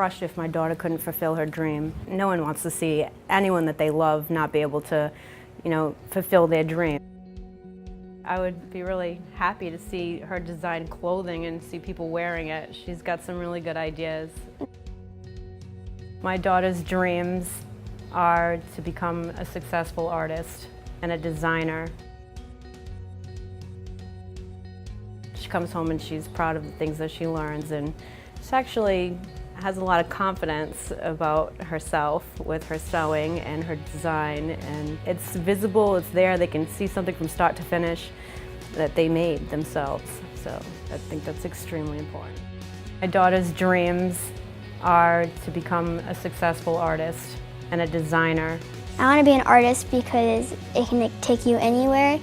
crushed if my daughter couldn't fulfill her dream. No one wants to see anyone that they love not be able to, fulfill their dream. I would be really happy to see her design clothing and see people wearing it. She's got some really good ideas. My daughter's dreams are to become a successful artist and a designer. She comes home and she's proud of the things that she learns, and she actually has a lot of confidence about herself with her sewing and her design, and it's visible, it's there, they can see something from start to finish that they made themselves. So I think that's extremely important. My daughter's dreams are to become a successful artist and a designer. I want to be an artist because it can take you anywhere,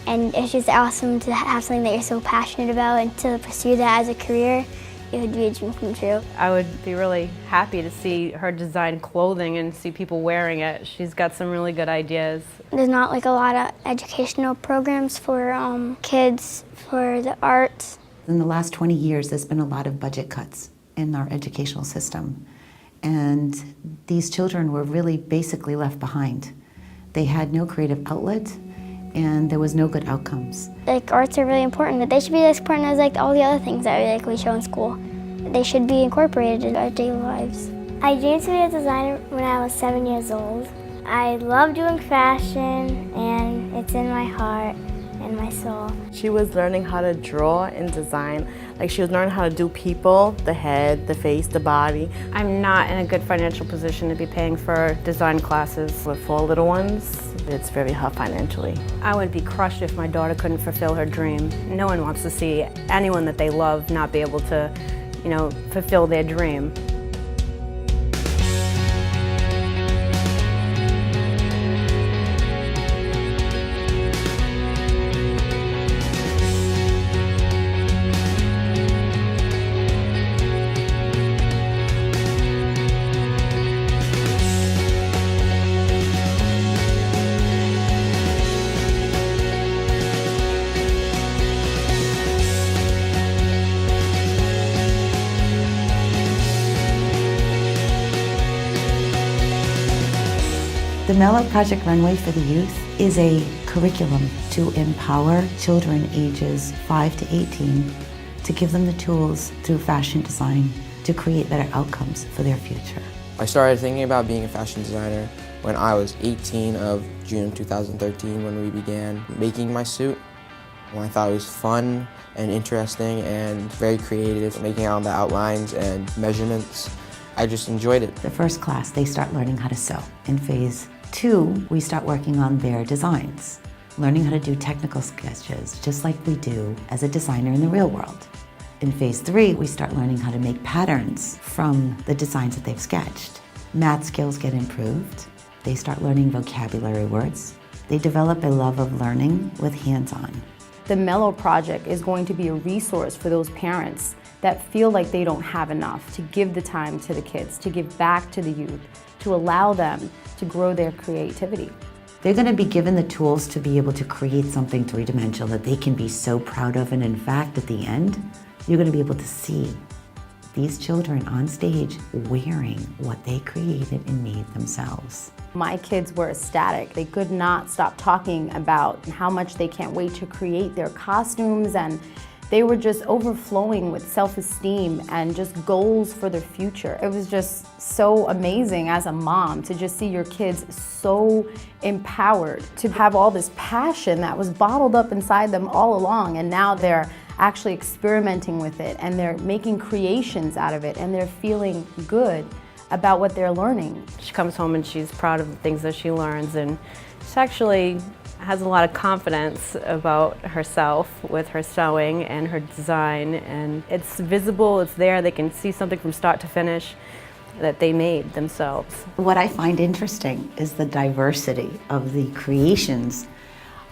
and it's just awesome to have something that you're so passionate about and to pursue that as a career. It would be a dream come true. I would be really happy to see her design clothing and see people wearing it. She's got some really good ideas. There's not like a lot of educational programs for kids for the arts. In the last 20 years, there's been a lot of budget cuts in our educational system. And these children were really basically left behind. They had no creative outlet, and there was no good outcomes. Like, arts are really important, but they should be as important as like all the other things that we show in school. They should be incorporated in our daily lives. I dreamed to be a designer when I was 7 years old. I love doing fashion, and it's in my heart and my soul. She was learning how to draw and design. Like, she was learning how to do people, the head, the face, the body. I'm not in a good financial position to be paying for design classes. With 4 little ones, it's very hard financially. I would be crushed if my daughter couldn't fulfill her dream. No one wants to see anyone that they love not be able to, fulfill their dream. The Melo Project Runway for the Youth is a curriculum to empower children ages 5 to 18 to give them the tools through fashion design to create better outcomes for their future. I started thinking about being a fashion designer when I was 18 of June 2013 when we began making my suit. I thought it was fun and interesting and very creative, making out the outlines and measurements. I just enjoyed it. The first class, they start learning how to sew. In phase 2, we start working on their designs, learning how to do technical sketches, just like we do as a designer in the real world. In phase 3, we start learning how to make patterns from the designs that they've sketched. Math skills get improved. They start learning vocabulary words. They develop a love of learning with hands-on. The Melo Project is going to be a resource for those parents that feel like they don't have enough to give the time to the kids, to give back to the youth, to allow them to grow their creativity. They're going to be given the tools to be able to create something three-dimensional that they can be so proud of, and in fact, at the end, you're going to be able to see these children on stage wearing what they created and made themselves. My kids were ecstatic. They could not stop talking about how much they can't wait to create their costumes, and they were just overflowing with self-esteem and just goals for their future. It was just so amazing as a mom to just see your kids so empowered, to have all this passion that was bottled up inside them all along, and now they're actually experimenting with it, and they're making creations out of it, and they're feeling good about what they're learning. She comes home and she's proud of the things that she learns, and she actually has a lot of confidence about herself with her sewing and her design, and it's visible, it's there, they can see something from start to finish that they made themselves. What I find interesting is the diversity of the creations.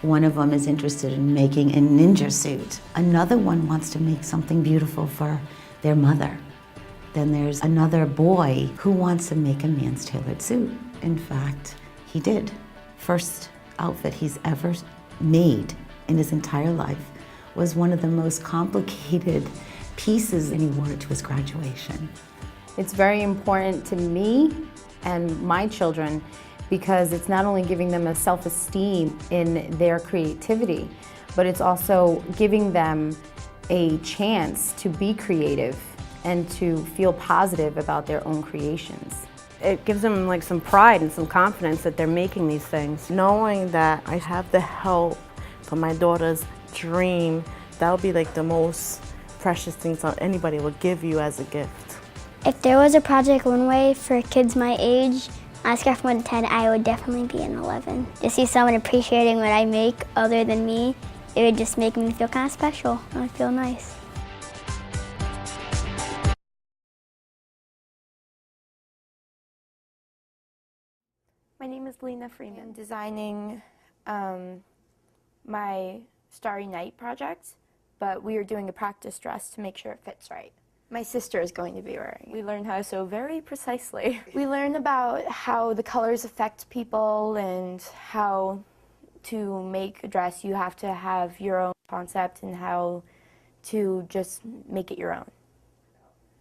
One of them is interested in making a ninja suit. Another one wants to make something beautiful for their mother. Then there's another boy who wants to make a man's tailored suit. In fact, he did. First outfit he's ever made in his entire life was one of the most complicated pieces, and he wore it to his graduation. It's very important to me and my children because it's not only giving them a self-esteem in their creativity, but it's also giving them a chance to be creative and to feel positive about their own creations. It gives them like some pride and some confidence that they're making these things. Knowing that I have the help for my daughter's dream, that would be like the most precious thing anybody will give you as a gift. If there was a Project Runway for kids my age, on a scale from 1 to 10, I would definitely be an 11. To see someone appreciating what I make other than me, it would just make me feel kind of special. It would feel nice. My name is Lena Freeman. I'm designing my Starry Night project, but we are doing a practice dress to make sure it fits right. My sister is going to be wearing it. We learn how to sew very precisely. We learn about how the colors affect people and how to make a dress you have to have your own concept and how to just make it your own.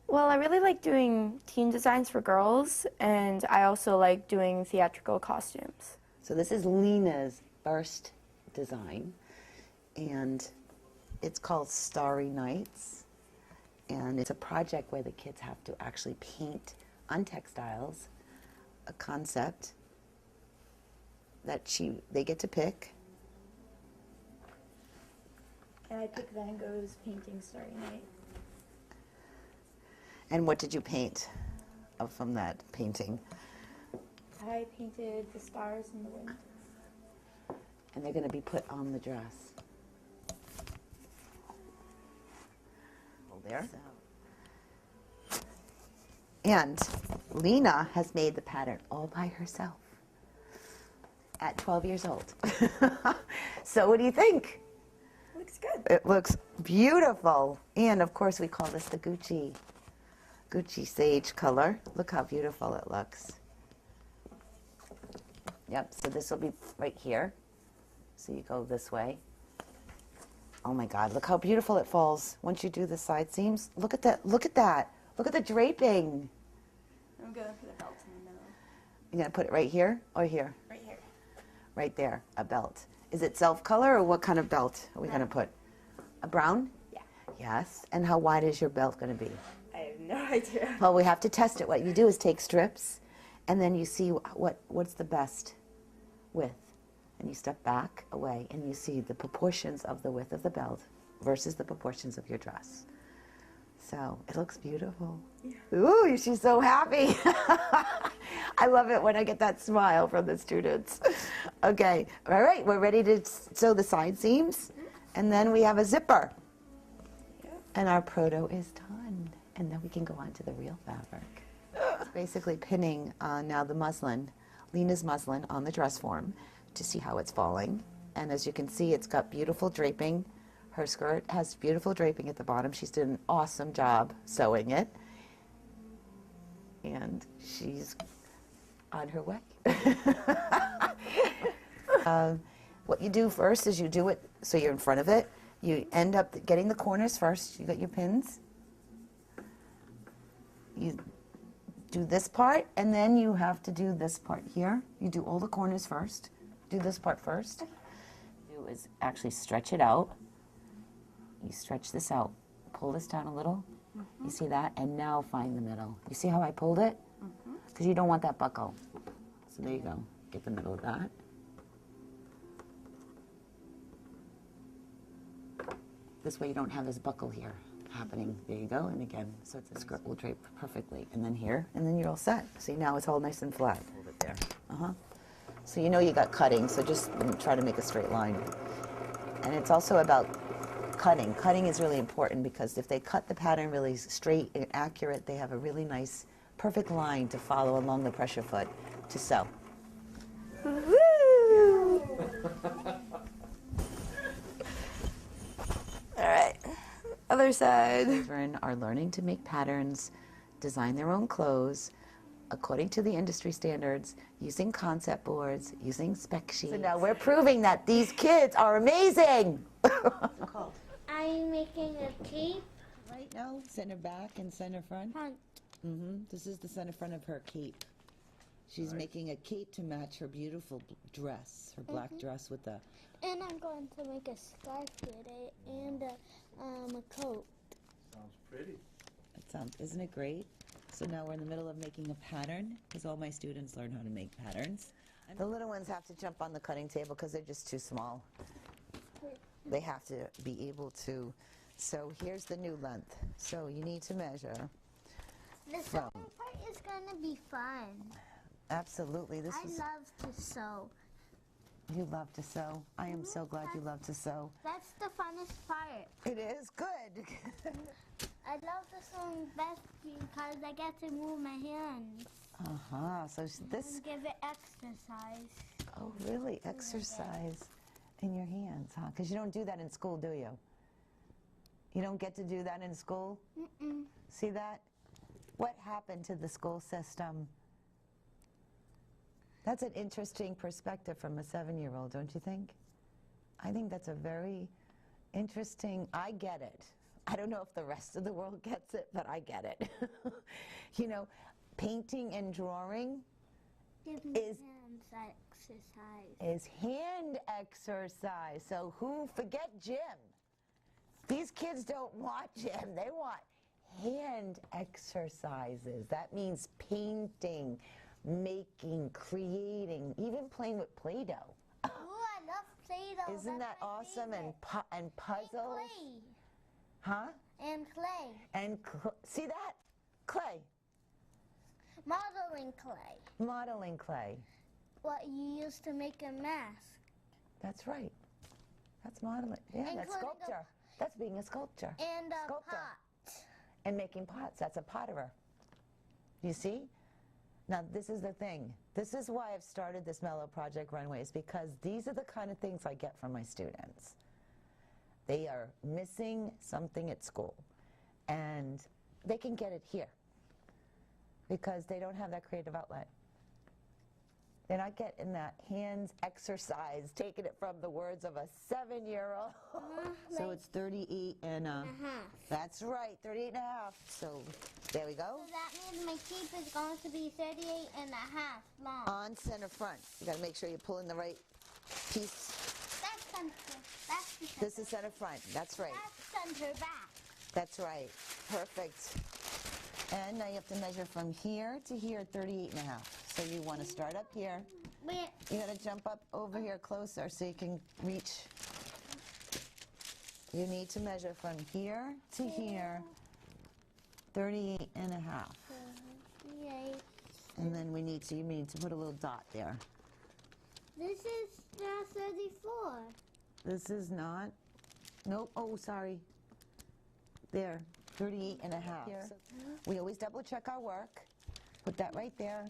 Well, I really like doing teen designs for girls, and I also like doing theatrical costumes. So this is Lena's first design, and it's called Starry Nights. And it's a project where the kids have to actually paint on textiles a concept that they get to pick. And I picked Van Gogh's painting Starry Night. And what did you paint from that painting? I painted the stars in the wind. And they're going to be put on the dress. There. And Lena has made the pattern all by herself at 12 years old. So what do you think? Looks good. It looks beautiful. And of course we call this the Gucci sage color. Look how beautiful it looks. Yep, so this will be right here. So you go this way. Oh my God, look how beautiful it falls once you do the side seams. Look at that, look at that. Look at the draping. I'm going to put a belt in the middle. You're gonna put it right here or here? Right here. Right there, a belt. Is it self-color or what kind of belt are we gonna put? A brown? Yeah. Yes, and how wide is your belt gonna be? I have no idea. Well, we have to test it. What you do is take strips and then you see what's the best width. And you step back away and you see the proportions of the width of the belt versus the proportions of your dress. So it looks beautiful. Yeah. Ooh, she's so happy. I love it when I get that smile from the students. Okay, all right, we're ready to sew the side seams. And then we have a zipper. Yeah. And our proto is done. And then we can go on to the real fabric. It's basically pinning now the muslin, Lena's muslin, on the dress form to see how it's falling. And as you can see, it's got beautiful draping. Her skirt has beautiful draping at the bottom. She's done an awesome job sewing it. And she's on her way. What you do first is you do it so you're in front of it. You end up getting the corners first. You got your pins. You do this part, and then you have to do this part here. You do all the corners first. Do this part first. Do is actually stretch it out. You stretch this out. Pull this down a little. You see that? And now find the middle. You see how I pulled it? Because you don't want that buckle. So there you go. Get the middle of that. This way you don't have this buckle here happening. There you go. And again, so the skirt will drape perfectly. And then here, and then you're all set. See, now it's all nice and flat. Hold it there. So you know you got cutting, so just try to make a straight line. And it's also about cutting. Cutting is really important because if they cut the pattern really straight and accurate, they have a really nice, perfect line to follow along the pressure foot to sew. Woo! All right, other side. Children are learning to make patterns, design their own clothes, according to the industry standards, using concept boards, using spec sheets. So now we're proving that these kids are amazing. What's it called? I'm making a cape. Right now, center back and center front. Front. This is the center front of her cape. She's making a cape to match her beautiful dress, her black dress with the... And I'm going to make a scarf with it and a coat. Sounds pretty. Isn't it great? So now we're in the middle of making a pattern, because all my students learn how to make patterns. The little ones have to jump on the cutting table because they're just too small. They have to be able to. So here's the new length. So you need to measure. The sewing part is going to be fun. Absolutely. I love to sew. You love to sew. I am so glad you love to sew. That's the funnest part. It is good. I love the sewing best because I get to move my hands. So this... And give it exercise. Oh, really? Exercise in your hands, huh? Because you don't do that in school, do you? You don't get to do that in school? Mm-mm. See that? What happened to the school system? That's an interesting perspective from a 7-year-old, don't you think? I think that's a very interesting... I get it. I don't know if the rest of the world gets it, but I get it. You know, painting and drawing is hand exercise. So forget gym. These kids don't want gym. They want hand exercises. That means painting, making, creating, even playing with Play-Doh. Oh, I love Play-Doh. Isn't that awesome? And puzzles. And clay. Huh? And clay. And see that? Clay. Modeling clay. Modeling clay. What you use to make a mask. That's right. That's modeling. Yeah, that's sculpture. That's being a sculptor. And a sculptor. pot. And making pots. That's a potterer. You see? Now, this is the thing. This is why I've started this Melo Project Runways, because these are the kind of things I get from my students. They are missing something at school, and they can get it here because they don't have that creative outlet. They're not getting that hands exercise, taking it from the words of a 7-year-old. So it's 38 and a half. That's right, 38 and a half. So there we go. So that means my cape is going to be 38 and a half long. On center front. You got to make sure you pull in the right piece. That's center. That's the center. This is center front. That's right. That's center back. That's right. Perfect. And now you have to measure from here to here, 38 and a half. So you want to start up here. Wait. You got to jump up over here closer so you can reach. You need to measure from here to here, 38 and a half. 38. And then you need to put a little dot there. This is 34. This is not. Nope. Oh, sorry. There. 38 and a half. Here. We always double check our work. Put that right there.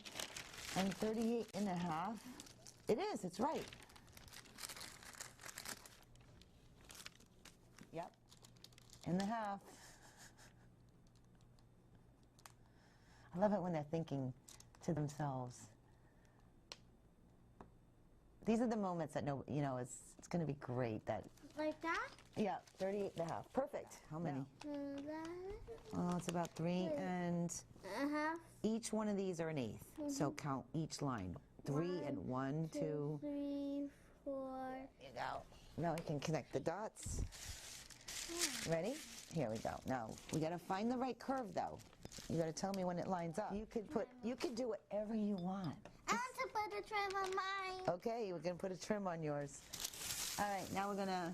And 38 and a half. It is. It's right. Yep. And a half. I love it when they're thinking to themselves. These are the moments that it's going to be great. That Like that? Yeah, 38 and a half. Perfect. How many? Oh, it's about 3 and a half. Each one of these are an eighth. So count each line. 3 and 1, 2, 3, 4. There you go. Now we can connect the dots. Ready? Here we go. Now we got to find the right curve though. You got to tell me when it lines up. You could do whatever you want. I want to put a trim on mine. Okay, we're going to put a trim on yours. All right, now we're going to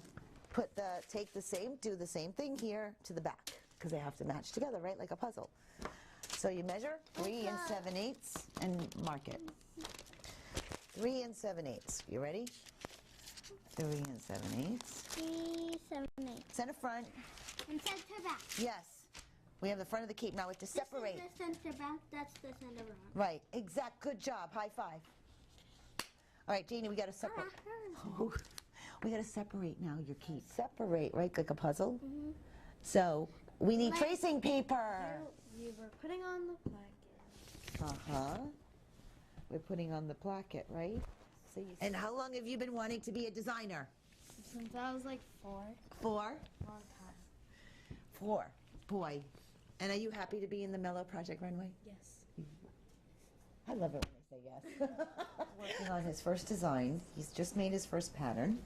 do the same thing here to the back because they have to match together, right? Like a puzzle. So you measure 3 7/8 and mark it. 3 7/8. You ready? 3 7/8. 3 7/8. Center front. And center back. Yes. We have the front of the cape. Now we have to separate. This is the center back. That's the center back. Right. Exact. Good job. High five. All right, Janie, we got to separate. Oh, we got to separate now your cape. Separate, right? Like a puzzle. Mm-hmm. So we need tracing paper. You were putting on the placket. Uh-huh. We're putting on the placket, right? So and how long have you been wanting to be a designer? Since I was like 4. 4? Long time. 4. Boy, And are you happy to be in the Melo Project Runway? Yes. I love it when they say yes. Working on his first design. He's just made his first pattern.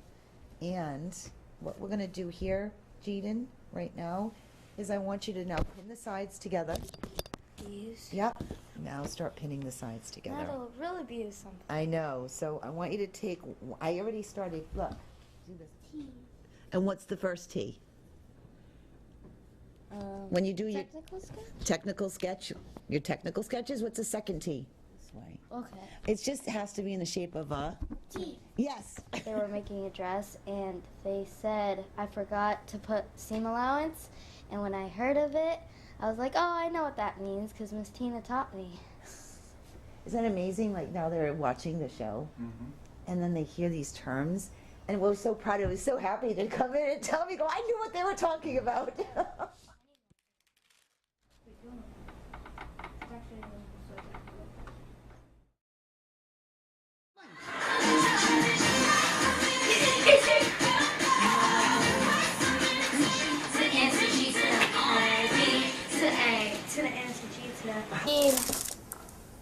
And what we're going to do here, Jaden, right now, is I want you to now pin the sides together. These. Yep. Now start pinning the sides together. That'll really be something. I know. So I want you to take, I already started, look. Do this. T. And what's the first T? When you do your Technical sketch? your technical sketches, what's the second T? This way. Okay. It just has to be in the shape of a T. yes. They were making a dress and they said I forgot to put seam allowance, and when I heard of it, I was like, oh, I know what that means because Miss Tina taught me. Is that amazing? Like now they're watching the show, and then they hear these terms, and we're so proud. I was so happy to come in and tell me, go, I knew what they were talking about. Need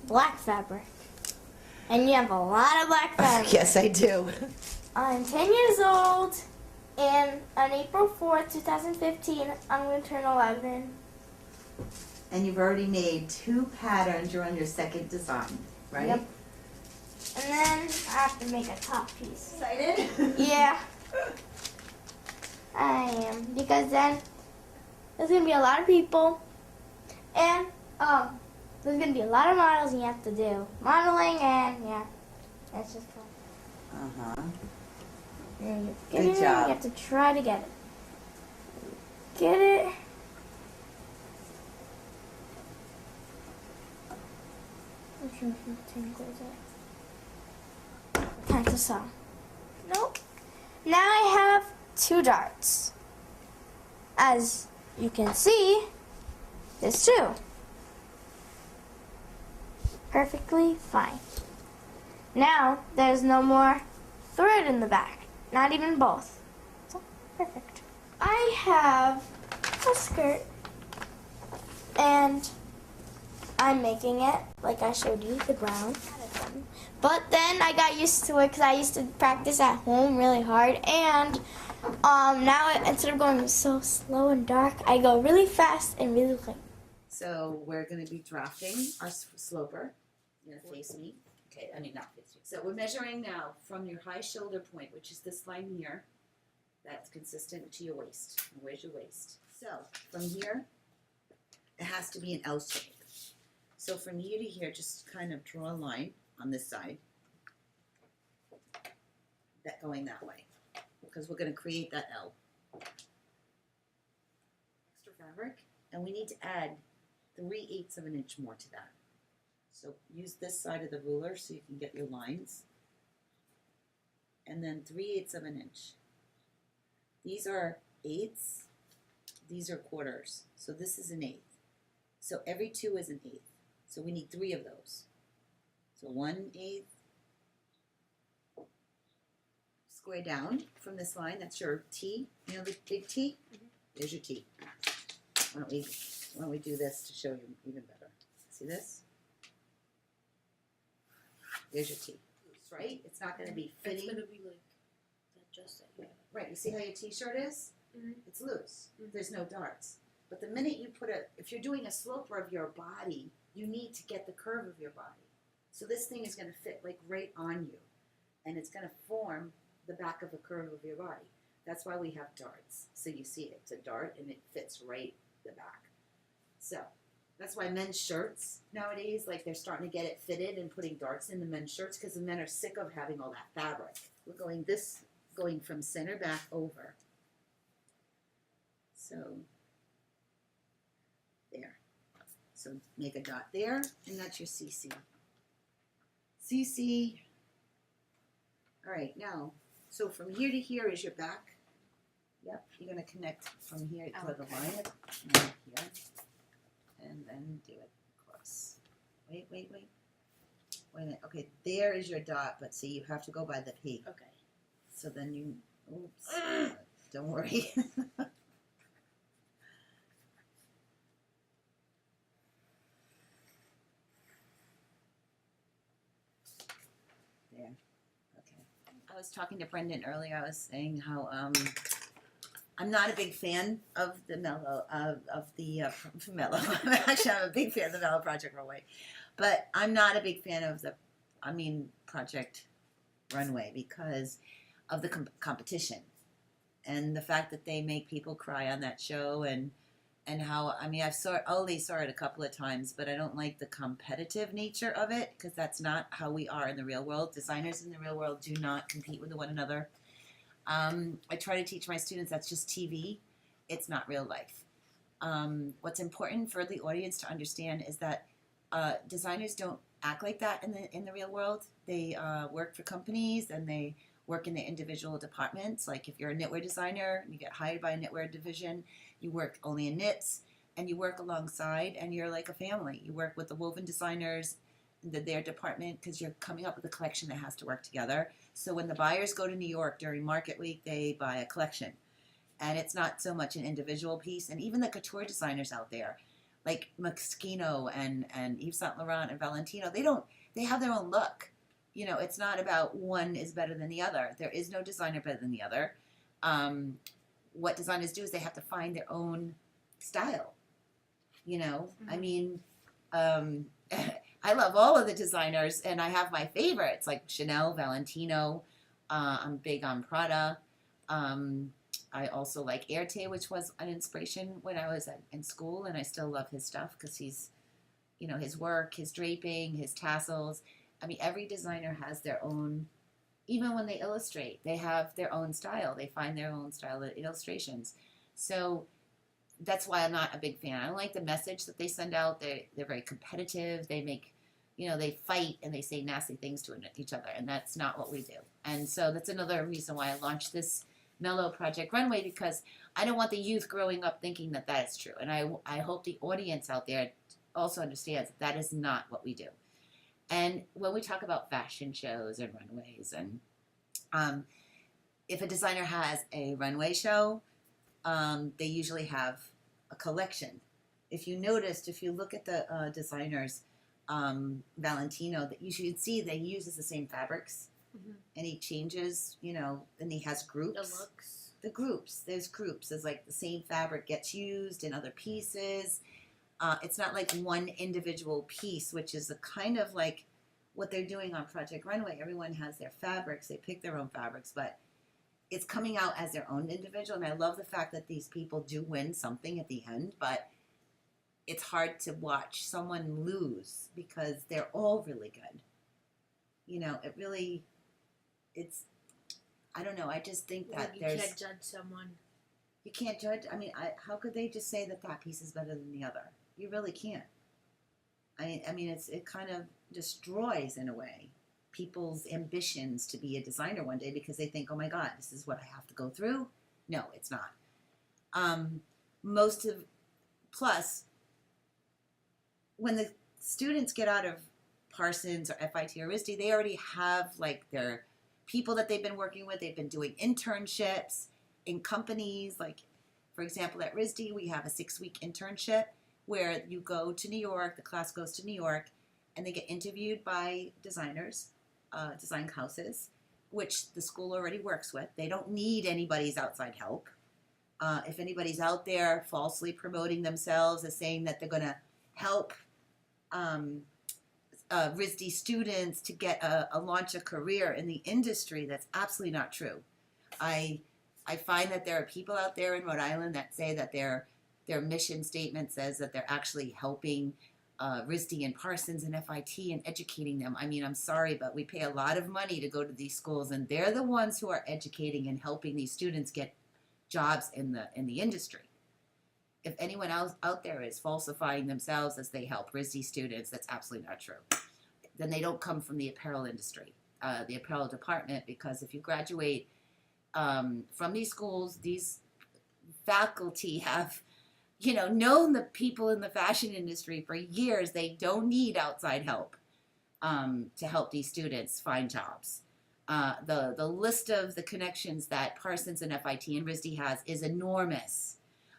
black fabric. And you have a lot of black fabric. Yes, I do. I'm 10 years old, and on April 4th, 2015, I'm going to turn 11. And you've already made 2 patterns. You're on your second design, right? Yep. And then I have to make a top piece. Excited? Yeah. I am. Because then there's going to be a lot of people, and there's going to be a lot of models you have to do. Modeling, and yeah, it's just fun. Uh-huh. And Good job. You have to try to get it. Get it. I'm sure if you tingles it. Time to sew. Nope. Now I have 2 darts. As you can see, there's 2. Perfectly fine. Now there's no more thread in the back. Not even both. So perfect. I have a skirt, and I'm making it like I showed you, the brown. But then I got used to it because I used to practice at home really hard, and now instead of going so slow and dark, I go really fast and really quick. So we're going to be drafting our sloper. You're going to face me. Okay, I mean not face me. So we're measuring now from your high shoulder point, which is this line here. That's consistent to your waist. And where's your waist? So from here, it has to be an L shape. So from here to here, just kind of draw a line on this side. That going that way. Because we're going to create that L. Extra fabric. And we need to add 3/8 of an inch more to that. So use this side of the ruler so you can get your lines. And then 3/8 of an inch. These are eighths, these are quarters. So this is an eighth. So every 2 is an eighth. So we need 3 of those. So 1/8. Square down from this line, that's your T. You know the big T? There's your T. Why don't we do this to show you even better? See this? There's your T. Right? It's not going to be fitting. It's going to be like that, just like that. Right. You see how your T-shirt is? It's loose. There's no darts. But the minute you put if you're doing a sloper of your body, you need to get the curve of your body. So this thing is going to fit like right on you, and it's going to form the back of the curve of your body. That's why we have darts. So you see it. It's a dart, and it fits right the back. So that's why men's shirts nowadays, like they're starting to get it fitted and putting darts in the men's shirts because the men are sick of having all that fabric. We're going from center back over. So there. So make a dot there, and that's your CC. CC. All right, now, so from here to here is your back. Yep, you're going to connect from here to the line right here, and then do it across. Wait. Wait a minute. Okay, there is your dot, but see, you have to go by the P. Okay. So then you, oops, don't worry. was talking to Brendan earlier, I was saying how I'm not a big fan of the Melo Melo. Actually, I'm a big fan of the Melo Project Runway, but I'm not a big fan of Project Runway because of the competition and the fact that they make people cry on that show and how I've only saw it a couple of times, but I don't like the competitive nature of it because that's not how we are in the real world. Designers in the real world do not compete with one another. I try to teach my students that's just TV. It's not real life. What's important for the audience to understand is that designers don't act like that in the real world. They work for companies and they work in their individual departments. Like if you're a knitwear designer and you get hired by a knitwear division, you work only in knits and you work alongside and you're like a family. You work with the woven designers, their department, because you're coming up with a collection that has to work together. So when the buyers go to New York during market week, they buy a collection. And it's not so much an individual piece. And even the couture designers out there, like Moschino and Yves Saint Laurent and Valentino, they have their own look. You know, it's not about one is better than the other. There is no designer better than the other. What designers do is they have to find their own style. You know, I love all of the designers, and I have my favorites like Chanel, Valentino. I'm big on Prada. I also like Erte, which was an inspiration when I was in school, and I still love his stuff because he's, you know, his work, his draping, his tassels. Every designer has their own, even when they illustrate, they have their own style. They find their own style of illustrations. So that's why I'm not a big fan. I don't like the message that they send out. They're very competitive. They make, you know, they fight and they say nasty things to each other, and that's not what we do. And so that's another reason why I launched this Melo Project Runway, because I don't want the youth growing up thinking that that is true. And I hope the audience out there also understands that is not what we do. And when we talk about fashion shows and runways, and if a designer has a runway show, they usually have a collection. If you noticed, if you look at the designers, Valentino, that you should see that he uses the same fabrics, and he changes, you know, and he has groups. The looks. The groups. There's groups. There's like the same fabric gets used in other pieces. It's not like one individual piece, which is a kind of like what they're doing on Project Runway. Everyone has their fabrics. They pick their own fabrics, but it's coming out as their own individual. And I love the fact that these people do win something at the end, but it's hard to watch someone lose because they're all really good. You know, I don't know. I just think that you can't judge someone. You can't judge. How could they just say that piece is better than the other? You really can't. It kind of destroys, in a way, people's ambitions to be a designer one day because they think, oh my God, this is what I have to go through. No, it's not. Plus, when the students get out of Parsons or FIT or RISD, they already have like their people that they've been working with. They've been doing internships in companies. Like, for example, at RISD, we have a 6-week internship where you go to New York, the class goes to New York, and they get interviewed by designers, design houses, which the school already works with. They don't need anybody's outside help. If anybody's out there falsely promoting themselves as saying that they're going to help RISD students to get launch a career in the industry, that's absolutely not true. I find that there are people out there in Rhode Island that say that their mission statement says that they're actually helping RISD and Parsons and FIT and educating them. I'm sorry, but we pay a lot of money to go to these schools, and they're the ones who are educating and helping these students get jobs in the industry. If anyone else out there is falsifying themselves as they help RISD students, that's absolutely not true. Then they don't come from the apparel industry, the apparel department, because if you graduate from these schools, these faculty have, known the people in the fashion industry for years. They don't need outside help to help these students find jobs. The list of the connections that Parsons and FIT and RISD has is enormous.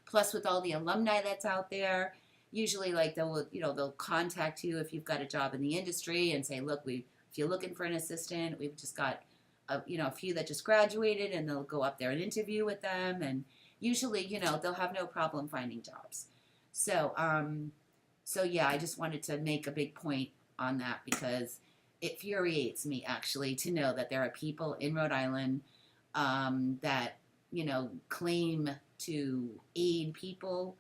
Plus, with all the alumni that's out there, usually they'll contact you if you've got a job in the industry and say, look, if you're looking for an assistant, we've just got a few that just graduated, and they'll go up there and interview with them, and usually, they'll have no problem finding jobs. So, so yeah, I just wanted to make a big point on that because it infuriates me actually to know that there are people in Rhode Island that, claim to aid people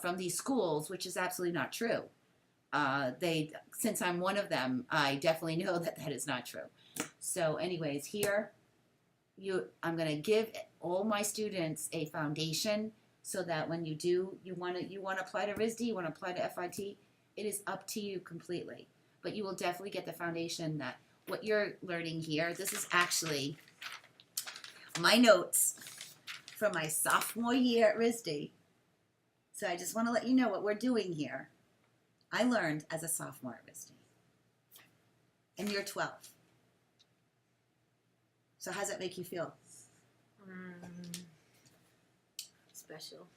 from these schools, which is absolutely not true. Since I'm one of them, I definitely know that that is not true. So anyways, here, I'm going to give all my students a foundation so that when you want to apply to RISD, you want to apply to FIT, it is up to you completely. But you will definitely get the foundation that what you're learning here, this is actually my notes from my sophomore year at RISD. So I just want to let you know what we're doing here. I learned as a sophomore at RISD. And you're 12. So how does that make you feel? Special.